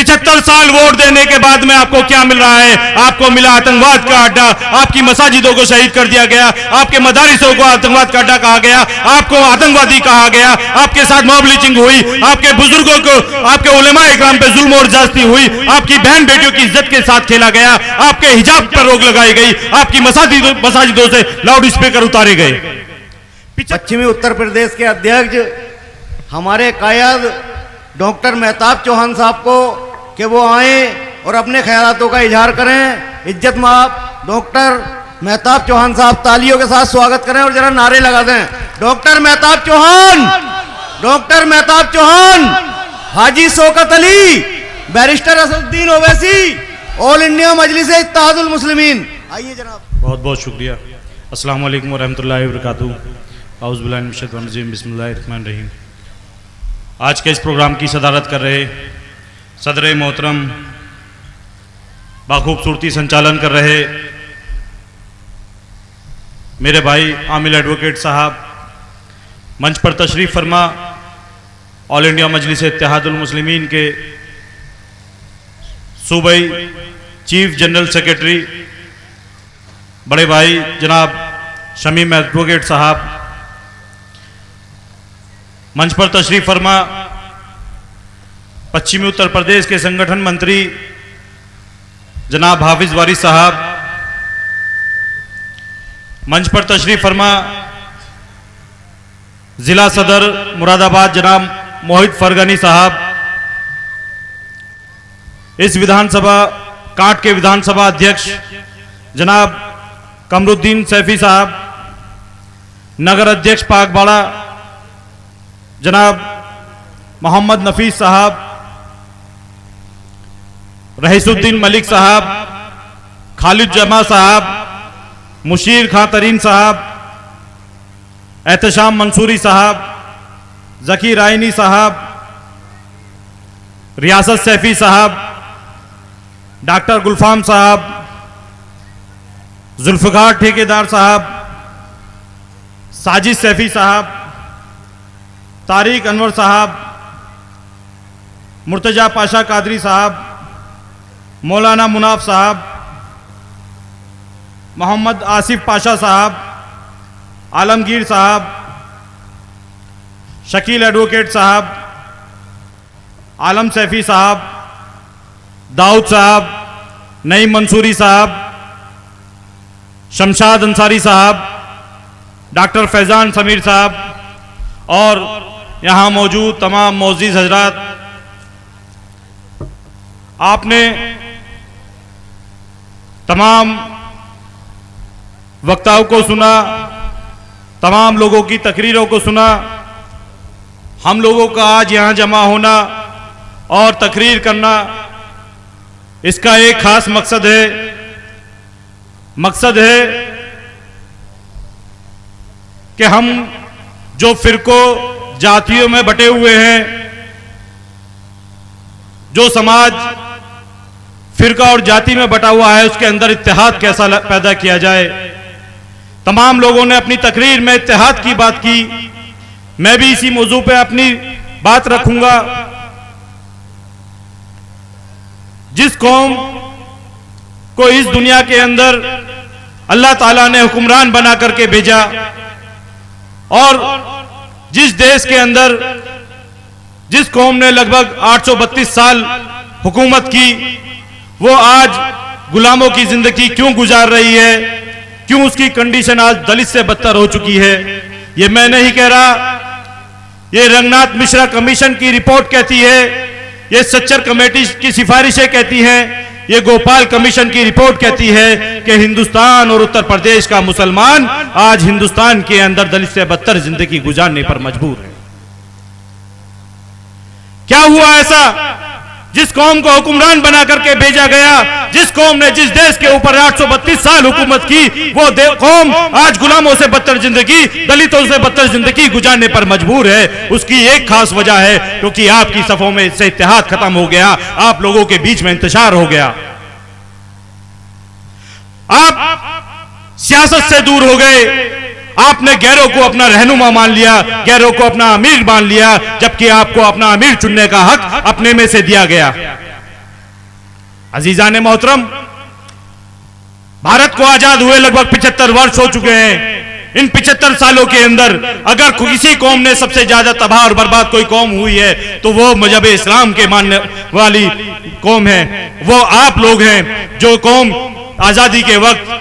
75 साल वोट देने के बाद में आपको क्या मिल रहा है? आपको मिला आतंकवाद का अड्डा, आपकी मसाजिदों को शहीद कर दिया गया, आपके मदारिसों को आतंकवाद का अड्डा कहा गया, आपको आतंकवादी कहा गया, आपके साथ मॉब लिंचिंग हुई, आपके बुजुर्गों को, आपके उलेमाए इकराम पे जुल्म और ज्यादती हुई, आपकी बहन बेटियों की इज्जत के साथ खेला गया, आपके हिजाब पर रोक लगाई गई, आपकी मसाजिदों से लाउड स्पीकर उतारे गए। पश्चिमी उत्तर प्रदेश के अध्यक्ष हमारे कायद डॉक्टर मेहताब चौहान साहब को कि वो आए और अपने ख्यालातों का इजहार करें। इज्जत माप डॉक्टर मेहताब चौहान साहब तालियों के साथ स्वागत करें और जरा नारे लगा दें। Doctor Mehtab Chauhan, doctor Mehtab Chauhan, Haji Shaukat Ali, barrister Asaduddin Owaisi, all India Majlis Ittehadul Muslimeen. आइए जनाब। बहुत बहुत शुक्रिया। अस्सलाम वालेकुम वरहमतुल्लाहि वबरकातुहू। औज़ु बिल्लाहि मिनश शैतानिर रजीम, बिस्मिल्लाहिर रहमानिर रहीम। आज के इस प्रोग्राम की सदारत कर रहे सदर मोहतरम, बाखूबसूरती संचालन कर रहे मेरे भाई आमिल एडवोकेट साहब, मंच पर तशरीफ़ फरमा ऑल इंडिया मजलिस इत्तेहादुल मुस्लिमीन के सूबाई चीफ जनरल सेक्रेटरी बड़े भाई जनाब शमीम एडवोकेट साहब, मंच पर तशरीफ फरमा पश्चिमी उत्तर प्रदेश के संगठन मंत्री जनाब हाफिज वारिस साहब, मंच पर तशरीफ फरमा जिला सदर मुरादाबाद जनाब मोहित फरगनी साहब, इस विधानसभा काट के विधानसभा अध्यक्ष जनाब कमरुद्दीन सैफी साहब, नगर अध्यक्ष पाकबाड़ा जनाब मोहम्मद नफीस साहब, रहीसुद्दीन मलिक साहब, खालिद जमा साहब, मुशीर खां तरीन साहब, एहतशाम मंसूरी साहब, जकी रायनी साहब, रियासत सैफी साहब, डॉक्टर गुलफाम साहब, जुल्फकार ठेकेदार साहब, साजिद सैफी साहब, तारिक अनवर साहब, मुर्तजा पाशा कादरी साहब, मौलाना मुनाफ साहब, मोहम्मद आसिफ पाशा साहब, आलमगीर साहब, शकील एडवोकेट साहब, आलम सैफी साहब, दाऊद साहब, नईम मंसूरी साहब, शमशाद अंसारी साहब, डॉक्टर फैजान समीर साहब और यहाँ मौजूद तमाम मोअज़्ज़िज़ हजरात, आपने तमाम वक्ताओं को सुना, तमाम लोगों की तकरीरों को सुना। हम लोगों का आज यहाँ जमा होना और तकरीर करना, इसका एक खास मकसद है। मकसद है कि हम जो फिरकों जातियों में बटे हुए हैं, जो समाज फिरका और जाति में बटा हुआ है, उसके अंदर इत्तेहाद कैसा पैदा किया जाए। तमाम लोगों ने अपनी तकरीर में इत्तेहाद की बात की, मैं भी इसी मौजू पे अपनी बात रखूंगा। जिस कौम को इस दुनिया के अंदर अल्लाह ताला ने हुक्मरान बना करके भेजा और जिस देश के अंदर जिस कौम ने लगभग 832 साल हुकूमत की, वो आज गुलामों की जिंदगी क्यों गुजार रही है, क्यों उसकी कंडीशन आज दलित से बदतर हो चुकी है, ये मैं नहीं कह रहा, ये रंगनाथ मिश्रा कमीशन की रिपोर्ट कहती है, ये सच्चर कमेटी की सिफारिशें कहती हैं, ये गोपाल कमीशन की रिपोर्ट कहती है कि हिंदुस्तान और उत्तर प्रदेश का मुसलमान आज हिंदुस्तान के अंदर दलित से बदतर जिंदगी गुजारने पर मजबूर है। क्या हुआ ऐसा जिस कौम को हुक्मरान बना करके भेजा गया, जिस कौम ने जिस देश के ऊपर 832 साल हुकूमत की, वो कौम आज गुलामों से बदतर जिंदगी, दलितों से बदतर जिंदगी गुजारने पर मजबूर है। उसकी एक खास वजह है क्योंकि आपकी सफों में इससे इत्तेहाद खत्म हो गया, आप लोगों के बीच में इंतशार हो गया, आप सियासत से दूर हो गए, आपने गैरों को अपना रहनुमा मान लिया, गैरों को अपना अमीर मान लिया, जबकि आपको अपना अमीर चुनने का हक अपने में से दिया गया। अजीजान मोहतरम, भारत को आजाद हुए लगभग 75 वर्ष हो चुके हैं। इन 75 सालों के अंदर अगर किसी कौम ने सबसे ज्यादा तबाह और बर्बाद कोई कौम हुई है तो वो मजहब इस्लाम के मानने वाली कौम है। वो आप लोग हैं जो कौम आजादी के वक्त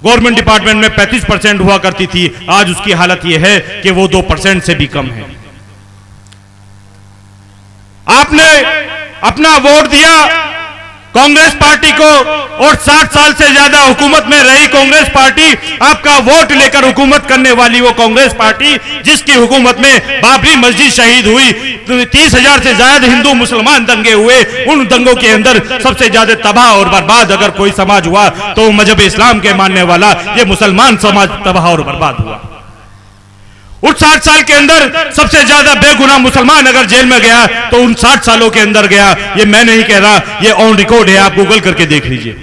गवर्नमेंट डिपार्टमेंट में 35% हुआ करती थी, आज उसकी हालत यह है कि वो 2% से भी कम है। आपने अपना वोट दिया कांग्रेस पार्टी को और 60 साल से ज्यादा हुकूमत में रही कांग्रेस पार्टी, आपका वोट लेकर हुकूमत करने वाली वो कांग्रेस पार्टी जिसकी हुकूमत में बाबरी मस्जिद शहीद हुई, 30,000 से ज्यादा हिंदू मुसलमान दंगे हुए, उन दंगों के अंदर सबसे ज्यादा तबाह और बर्बाद अगर कोई समाज हुआ तो मजहब इस्लाम के मानने वाला ये मुसलमान समाज तबाह और बर्बाद हुआ। उस 60 साल के अंदर सबसे ज्यादा बेगुनाह मुसलमान अगर जेल में गया तो उन 60 सालों के अंदर गया। ये मैं नहीं कह रहा, ये ऑन रिकॉर्ड है, आप गूगल करके देख लीजिए।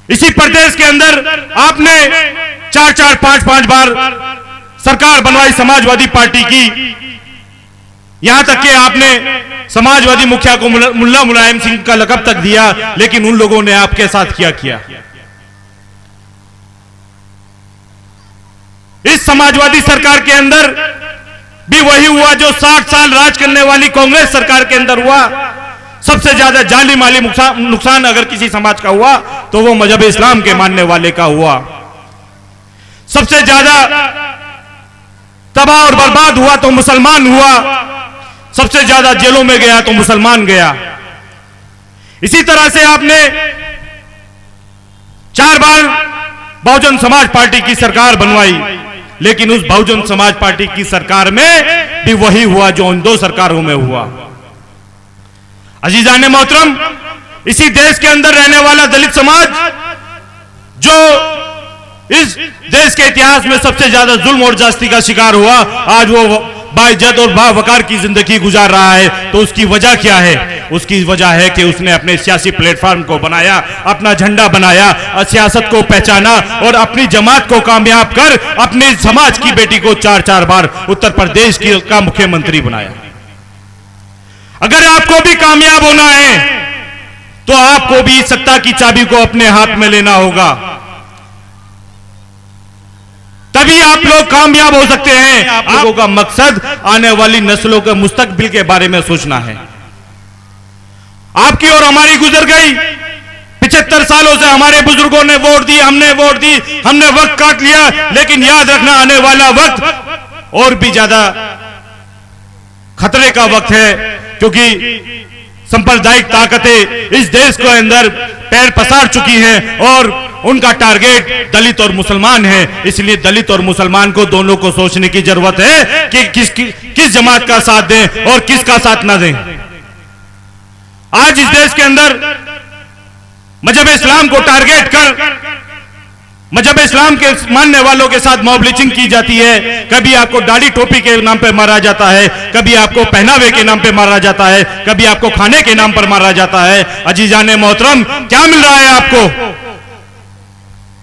इसी प्रदेश के अंदर आपने 4-4, 5-5 बार सरकार बनवाई समाजवादी पार्टी की, यहां तक कि आपने समाजवादी मुखिया को मुल्ला मुलायम सिंह का लक़ब तक दिया, लेकिन उन लोगों ने आपके साथ क्या किया। इस समाजवादी सरकार के अंदर भी वही हुआ जो 60 साल राज करने वाली कांग्रेस सरकार के अंदर हुआ। सबसे ज्यादा जानी माली नुकसान अगर किसी समाज का हुआ तो वो मजहब इस्लाम के मानने वाले का हुआ। सबसे ज्यादा तबाह और बर्बाद हुआ तो मुसलमान हुआ, सबसे ज्यादा जेलों में गया तो मुसलमान गया। इसी तरह से आपने 4 बार बहुजन समाज पार्टी की सरकार बनवाई, लेकिन उस बहुजन समाज पार्टी की सरकार में भी वही हुआ जो उन 2 सरकारों में हुआ। अजीजान मोहतरम, इसी देश के अंदर रहने वाला दलित समाज जो इस देश के इतिहास में सबसे ज्यादा जुल्म और जास्ती का शिकार हुआ, आज वो बाइज्जत और बावकार की जिंदगी गुजार रहा है। तो उसकी वजह क्या है? उसकी वजह है कि उसने अपने सियासी प्लेटफॉर्म को बनाया, अपना झंडा बनाया, सियासत को पहचाना और अपनी जमात को कामयाब कर अपने समाज की बेटी को 4-4 बार उत्तर प्रदेश का मुख्यमंत्री बनाया। अगर आपको भी कामयाब होना है तो आपको भी सत्ता की चाबी को अपने हाथ में लेना होगा, तभी आप लोग कामयाब हो सकते हैं। आप लोगों का मकसद आने वाली नस्लों के मुस्तकबिल के बारे में सोचना है। आपकी और हमारी गुजर गई 75 सालों से हमारे बुजुर्गों ने वोट दी, हमने वोट दी, हमने वक्त काट लिया, लेकिन याद रखना आने वाला वक्त और भी ज्यादा खतरे का वक्त है, क्योंकि सांप्रदायिक ताकतें इस देश के अंदर पैर पसार चुकी हैं और उनका टारगेट दलित और मुसलमान है। इसलिए दलित और मुसलमान को दोनों को सोचने की जरूरत है कि किस जमात का साथ दें और किसका साथ ना दें। आज इस देश के अंदर मजहब इस्लाम को टारगेट कर मजहब इस्लाम के मानने वालों के साथ मॉब लिंचिंग की जाती है। कभी आपको दाढ़ी टोपी के नाम पे मारा जाता है, कभी आपको पहनावे के नाम पे मारा जाता है, कभी आपको खाने के नाम पर मारा जाता है। अजीजान मोहतरम, क्या मिल रहा है आपको?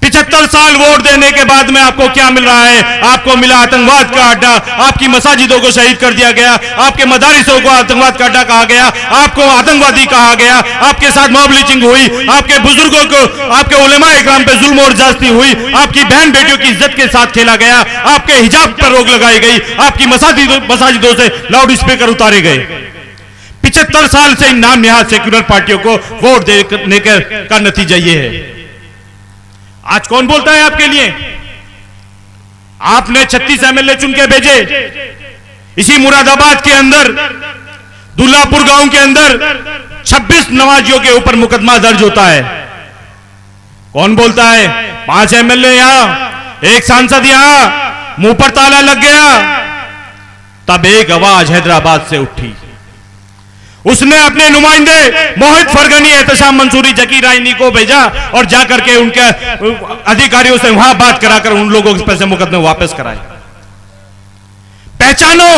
75 साल वोट देने के बाद में आपको क्या मिल रहा है? आपको मिला आतंकवाद का अड्डा, आपकी मसाजिदों को शहीद कर दिया गया, आपके मदारिसों को आतंकवाद का अड्डा कहा गया, आपको आतंकवादी कहा गया, आपके साथ मॉब लिंचिंग हुई, आपके बुजुर्गों को, आपके उलेमाए इकराम पे जुल्म और ज्यादती हुई, आपकी बहन बेटियों की इज्जत के साथ खेला गया, आपके हिजाब पर रोक लगाई गई, आपकी मसाजिदों से लाउड स्पीकर उतारे गए। 75 साल से इन नाम निहाद सेक्युलर पार्टियों को वोट देने का नतीजा ये है। आज कौन बोलता है आपके लिए? आपने 36 एमएलए चुन के भेजे। इसी मुरादाबाद के अंदर दुल्लापुर गांव के अंदर 26 नमाजियों के ऊपर मुकदमा दर्ज होता है। कौन बोलता है? 5 एमएलए यहां, 1 सांसद यहां, मुंह पर ताला लग गया। तब एक आवाज हैदराबाद से उठी, उसने अपने नुमाइंदे मोहित फरगनी, एहतशाम मंसूरी, जकी रायनी को भेजा और जाकर के उनके अधिकारियों से वहां बात कराकर उन लोगों के पैसे मुकदमे वापस कराए। पहचानो,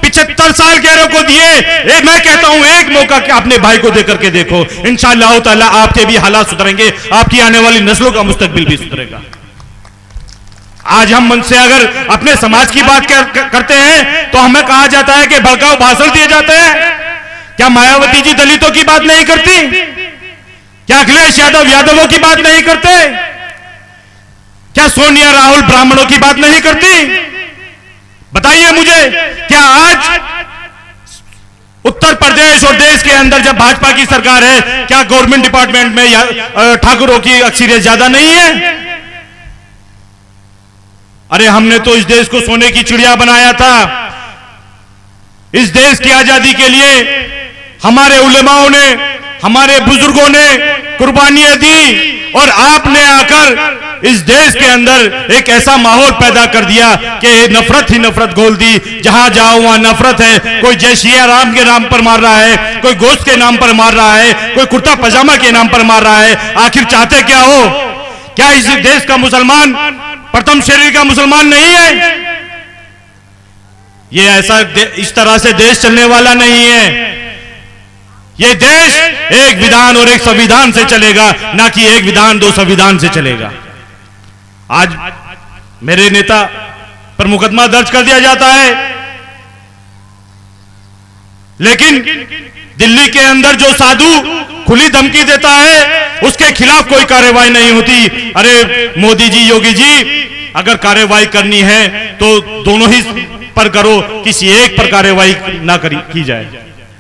75 साल गैरों को दिए। मैं कहता हूं एक मौका अपने भाई को देकर के देखो, इंशाअल्लाह ताला आपके भी हालात सुधरेंगे, आपकी आने वाली नस्लों का मुस्तकबिल भी सुधरेगा। आज हम मन से अगर अपने समाज की बात करते हैं तो हमें कहा जाता है कि भड़काऊ भाषण दिए जाते हैं, क्या मायावती जी दलितों की बात नहीं करती? क्या अखिलेश यादव यादवों की बात नहीं करते? क्या सोनिया राहुल ब्राह्मणों की बात नहीं करती? बताइए मुझे, क्या आज उत्तर प्रदेश और देश के अंदर जब भाजपा की सरकार है, क्या गवर्नमेंट डिपार्टमेंट में ठाकुरों की अक्सरियत ज्यादा नहीं है? अरे हमने तो इस देश को सोने की चिड़िया बनाया था। इस देश की आजादी के लिए हमारे उलेमाओं ने, हमारे बुजुर्गों ने कुर्बानियां दी और आपने आकर इस देश के अंदर एक ऐसा माहौल पैदा कर दिया कि नफरत ही नफरत घोल दी। जहां जाओ वहां नफरत है। कोई जय श्री राम के नाम पर मार रहा है, कोई गोश्त के नाम पर मार रहा है, कोई कुर्ता पजामा के नाम पर मार रहा है। आखिर चाहते क्या हो? क्या इस देश का मुसलमान प्रथम श्रेणी का मुसलमान नहीं है? ये ऐसा इस तरह से देश चलने वाला नहीं है। ये देश एक विधान और एक संविधान से चलेगा, ना कि एक विधान दो संविधान से चलेगा। आज मेरे नेता पर मुकदमा दर्ज कर दिया जाता है, लेकिन दिल्ली के अंदर जो साधु खुली धमकी देता है उसके खिलाफ कोई कार्रवाई नहीं होती। अरे मोदी जी, योगी जी, अगर कार्रवाई करनी है तो दोनों ही पर करो, किसी एक पर कार्रवाई ना की जाए।